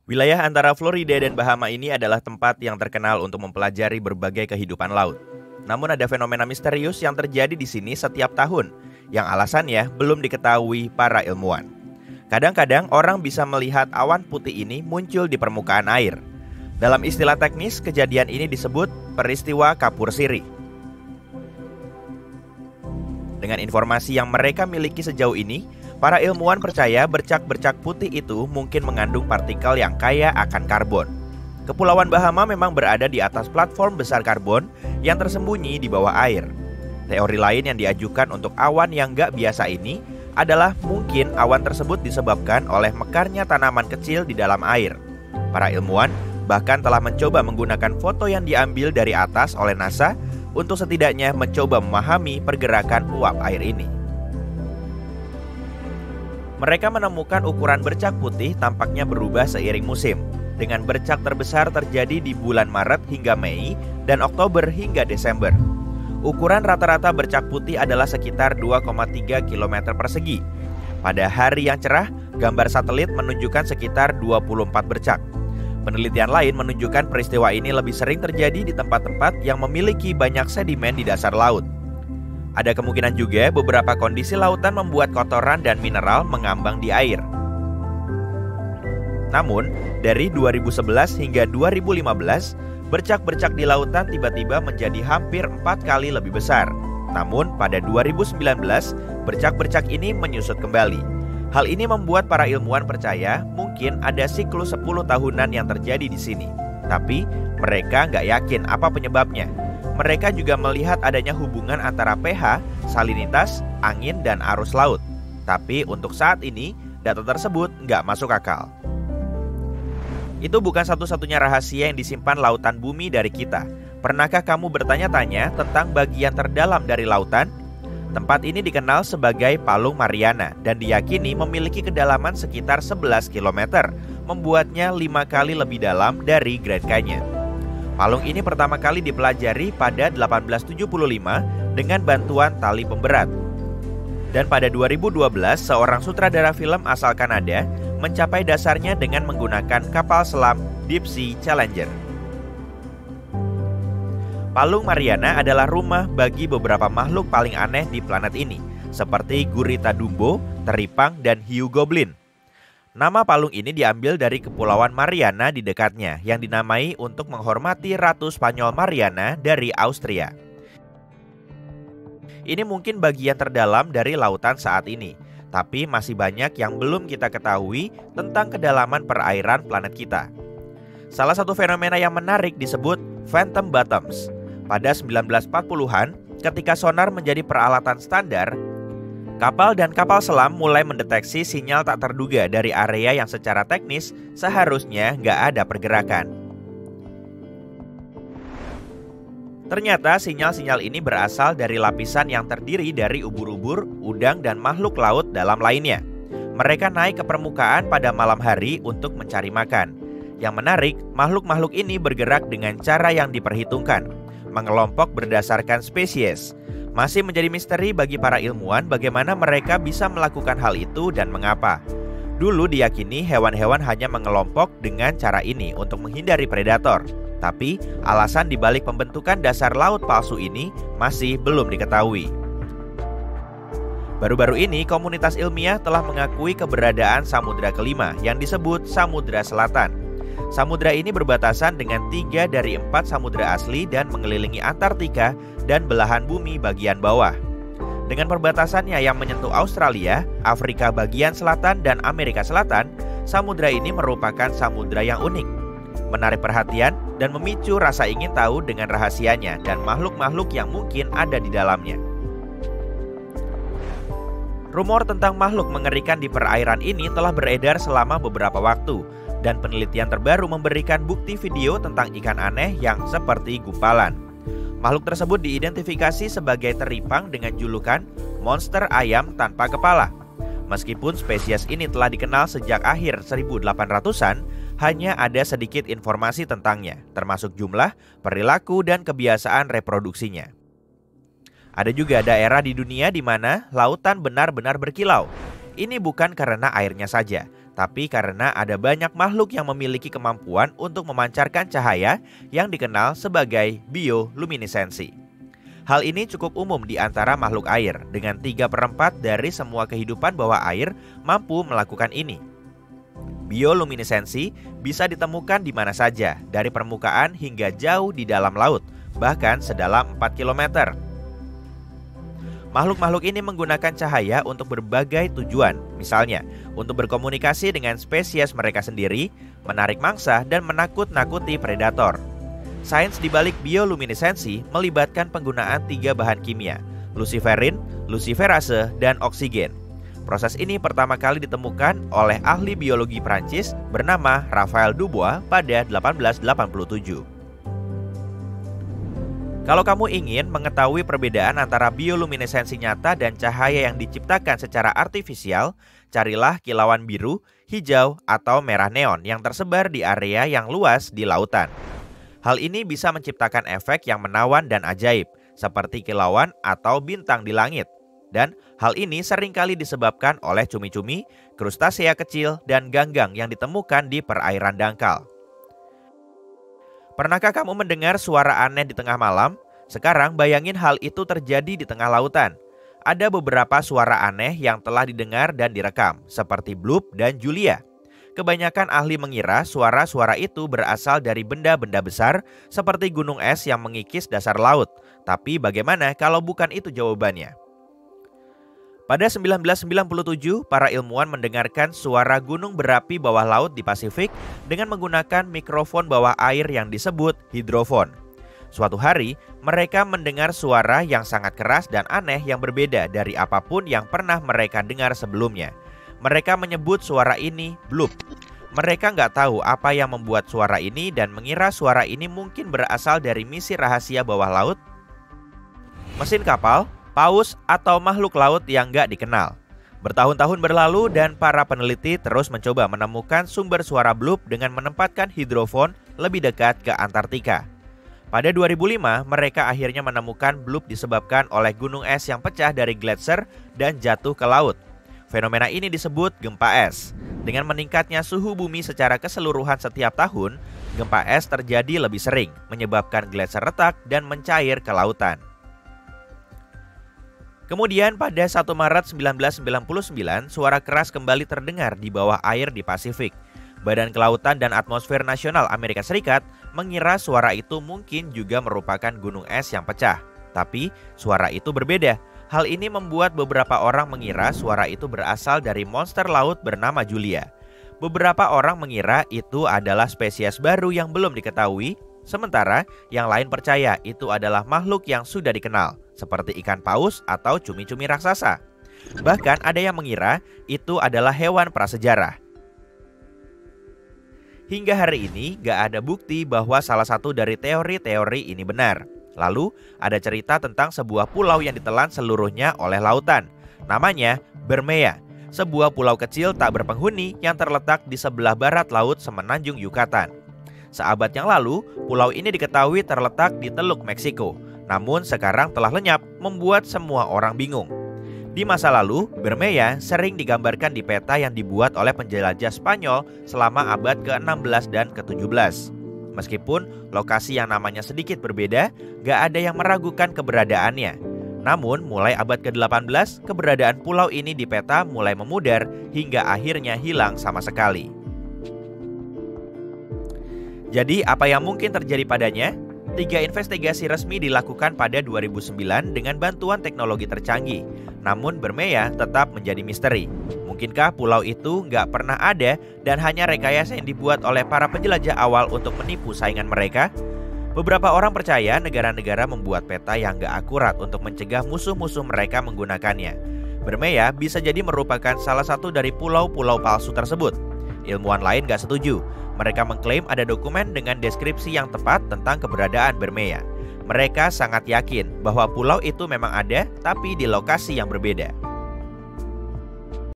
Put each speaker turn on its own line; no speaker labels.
Wilayah antara Florida dan Bahama ini adalah tempat yang terkenal untuk mempelajari berbagai kehidupan laut. Namun ada fenomena misterius yang terjadi di sini setiap tahun, yang alasannya belum diketahui para ilmuwan. Kadang-kadang orang bisa melihat awan putih ini muncul di permukaan air. Dalam istilah teknis, kejadian ini disebut peristiwa kapur sirih. Dengan informasi yang mereka miliki sejauh ini, para ilmuwan percaya bercak-bercak putih itu mungkin mengandung partikel yang kaya akan karbon. Kepulauan Bahama memang berada di atas platform besar karbon yang tersembunyi di bawah air. Teori lain yang diajukan untuk awan yang gak biasa ini adalah mungkin awan tersebut disebabkan oleh mekarnya tanaman kecil di dalam air. Para ilmuwan bahkan telah mencoba menggunakan foto yang diambil dari atas oleh NASA untuk setidaknya mencoba memahami pergerakan uap air ini. Mereka menemukan ukuran bercak putih tampaknya berubah seiring musim, dengan bercak terbesar terjadi di bulan Maret hingga Mei dan Oktober hingga Desember. Ukuran rata-rata bercak putih adalah sekitar 2,3 km persegi. Pada hari yang cerah, gambar satelit menunjukkan sekitar 24 bercak. Penelitian lain menunjukkan peristiwa ini lebih sering terjadi di tempat-tempat yang memiliki banyak sedimen di dasar laut. Ada kemungkinan juga beberapa kondisi lautan membuat kotoran dan mineral mengambang di air. Namun, dari 2011 hingga 2015, bercak-bercak di lautan tiba-tiba menjadi hampir 4 kali lebih besar. Namun, pada 2019, bercak-bercak ini menyusut kembali. Hal ini membuat para ilmuwan percaya mungkin ada siklus 10 tahunan yang terjadi di sini. Tapi, mereka nggak yakin apa penyebabnya. Mereka juga melihat adanya hubungan antara pH, salinitas, angin, dan arus laut. Tapi untuk saat ini, data tersebut nggak masuk akal. Itu bukan satu-satunya rahasia yang disimpan lautan bumi dari kita. Pernahkah kamu bertanya-tanya tentang bagian terdalam dari lautan? Tempat ini dikenal sebagai Palung Mariana dan diyakini memiliki kedalaman sekitar 11 km, membuatnya 5 kali lebih dalam dari Grand Canyon. Palung ini pertama kali dipelajari pada 1875 dengan bantuan tali pemberat. Dan pada 2012, seorang sutradara film asal Kanada mencapai dasarnya dengan menggunakan kapal selam Deep Sea Challenger. Palung Mariana adalah rumah bagi beberapa makhluk paling aneh di planet ini, seperti gurita Dumbo, teripang, dan hiu goblin. Nama palung ini diambil dari Kepulauan Mariana di dekatnya, yang dinamai untuk menghormati Ratu Spanyol Mariana dari Austria. Ini mungkin bagian terdalam dari lautan saat ini, tapi masih banyak yang belum kita ketahui tentang kedalaman perairan planet kita. Salah satu fenomena yang menarik disebut phantom bottoms. Pada 1940-an, ketika sonar menjadi peralatan standar, kapal dan kapal selam mulai mendeteksi sinyal tak terduga dari area yang secara teknis seharusnya nggak ada pergerakan. Ternyata sinyal-sinyal ini berasal dari lapisan yang terdiri dari ubur-ubur, udang, dan makhluk laut dalam lainnya. Mereka naik ke permukaan pada malam hari untuk mencari makan. Yang menarik, makhluk-makhluk ini bergerak dengan cara yang diperhitungkan, mengelompok berdasarkan spesies. Masih menjadi misteri bagi para ilmuwan bagaimana mereka bisa melakukan hal itu dan mengapa. Dulu diyakini hewan-hewan hanya mengelompok dengan cara ini untuk menghindari predator. Tapi alasan dibalik pembentukan dasar laut palsu ini masih belum diketahui. Baru-baru ini komunitas ilmiah telah mengakui keberadaan samudra kelima yang disebut Samudra Selatan. Samudra ini berbatasan dengan 3 dari 4 samudra asli dan mengelilingi Antartika dan belahan bumi bagian bawah. Dengan perbatasannya yang menyentuh Australia, Afrika bagian selatan, dan Amerika Selatan, samudra ini merupakan samudra yang unik, menarik perhatian dan memicu rasa ingin tahu dengan rahasianya dan makhluk-makhluk yang mungkin ada di dalamnya. Rumor tentang makhluk mengerikan di perairan ini telah beredar selama beberapa waktu, dan penelitian terbaru memberikan bukti video tentang ikan aneh yang seperti gumpalan. Makhluk tersebut diidentifikasi sebagai teripang dengan julukan monster ayam tanpa kepala. Meskipun spesies ini telah dikenal sejak akhir 1800-an, hanya ada sedikit informasi tentangnya, termasuk jumlah, perilaku, dan kebiasaan reproduksinya. Ada juga daerah di dunia di mana lautan benar-benar berkilau. Ini bukan karena airnya saja, tapi karena ada banyak makhluk yang memiliki kemampuan untuk memancarkan cahaya yang dikenal sebagai bioluminesensi. Hal ini cukup umum di antara makhluk air, dengan 3/4 dari semua kehidupan bawah air mampu melakukan ini. Bioluminesensi bisa ditemukan di mana saja, dari permukaan hingga jauh di dalam laut, bahkan sedalam 4 km. Makhluk-makhluk ini menggunakan cahaya untuk berbagai tujuan, misalnya untuk berkomunikasi dengan spesies mereka sendiri, menarik mangsa, dan menakut-nakuti predator. Sains di balik bioluminesensi melibatkan penggunaan 3 bahan kimia, luciferin, luciferase, dan oksigen. Proses ini pertama kali ditemukan oleh ahli biologi Prancis bernama Raphael Dubois pada 1887. Kalau kamu ingin mengetahui perbedaan antara bioluminesensi nyata dan cahaya yang diciptakan secara artifisial, carilah kilauan biru, hijau, atau merah neon yang tersebar di area yang luas di lautan. Hal ini bisa menciptakan efek yang menawan dan ajaib, seperti kilauan atau bintang di langit. Dan hal ini seringkali disebabkan oleh cumi-cumi, krustasea kecil, dan ganggang yang ditemukan di perairan dangkal. Pernahkah kamu mendengar suara aneh di tengah malam? Sekarang bayangin hal itu terjadi di tengah lautan. Ada beberapa suara aneh yang telah didengar dan direkam, seperti Bloop dan Julia. Kebanyakan ahli mengira suara-suara itu berasal dari benda-benda besar seperti gunung es yang mengikis dasar laut. Tapi bagaimana kalau bukan itu jawabannya? Pada 1997, para ilmuwan mendengarkan suara gunung berapi bawah laut di Pasifik dengan menggunakan mikrofon bawah air yang disebut hidrofon. Suatu hari, mereka mendengar suara yang sangat keras dan aneh yang berbeda dari apapun yang pernah mereka dengar sebelumnya. Mereka menyebut suara ini bloop. Mereka nggak tahu apa yang membuat suara ini dan mengira suara ini mungkin berasal dari misi rahasia bawah laut, mesin kapal, paus, atau makhluk laut yang nggak dikenal. Bertahun-tahun berlalu dan para peneliti terus mencoba menemukan sumber suara bloop dengan menempatkan hidrofon lebih dekat ke Antartika. Pada 2005, mereka akhirnya menemukan bloop disebabkan oleh gunung es yang pecah dari gletser dan jatuh ke laut. Fenomena ini disebut gempa es. Dengan meningkatnya suhu bumi secara keseluruhan setiap tahun, gempa es terjadi lebih sering, menyebabkan gletser retak dan mencair ke lautan. Kemudian pada 1 Maret 1999, suara keras kembali terdengar di bawah air di Pasifik. Badan Kelautan dan Atmosfer Nasional Amerika Serikat mengira suara itu mungkin juga merupakan gunung es yang pecah. Tapi suara itu berbeda. Hal ini membuat beberapa orang mengira suara itu berasal dari monster laut bernama Julia. Beberapa orang mengira itu adalah spesies baru yang belum diketahui, sementara yang lain percaya itu adalah makhluk yang sudah dikenal, seperti ikan paus atau cumi-cumi raksasa. Bahkan ada yang mengira itu adalah hewan prasejarah. Hingga hari ini gak ada bukti bahwa salah satu dari teori-teori ini benar. Lalu ada cerita tentang sebuah pulau yang ditelan seluruhnya oleh lautan. Namanya Bermea, sebuah pulau kecil tak berpenghuni yang terletak di sebelah barat laut semenanjung Yucatan. Seabad yang lalu, pulau ini diketahui terletak di Teluk Meksiko. Namun sekarang telah lenyap, membuat semua orang bingung. Di masa lalu, Bermea sering digambarkan di peta yang dibuat oleh penjelajah Spanyol selama abad ke-16 dan ke-17. Meskipun lokasi yang namanya sedikit berbeda, gak ada yang meragukan keberadaannya. Namun, mulai abad ke-18, keberadaan pulau ini di peta mulai memudar hingga akhirnya hilang sama sekali. Jadi, apa yang mungkin terjadi padanya? 3 investigasi resmi dilakukan pada 2009 dengan bantuan teknologi tercanggih. Namun Bermea tetap menjadi misteri. Mungkinkah pulau itu nggak pernah ada dan hanya rekayasa yang dibuat oleh para penjelajah awal untuk menipu saingan mereka? Beberapa orang percaya negara-negara membuat peta yang nggak akurat untuk mencegah musuh-musuh mereka menggunakannya. Bermea bisa jadi merupakan salah satu dari pulau-pulau palsu tersebut. Ilmuwan lain nggak setuju. Mereka mengklaim ada dokumen dengan deskripsi yang tepat tentang keberadaan Bermea. Mereka sangat yakin bahwa pulau itu memang ada, tapi di lokasi yang berbeda.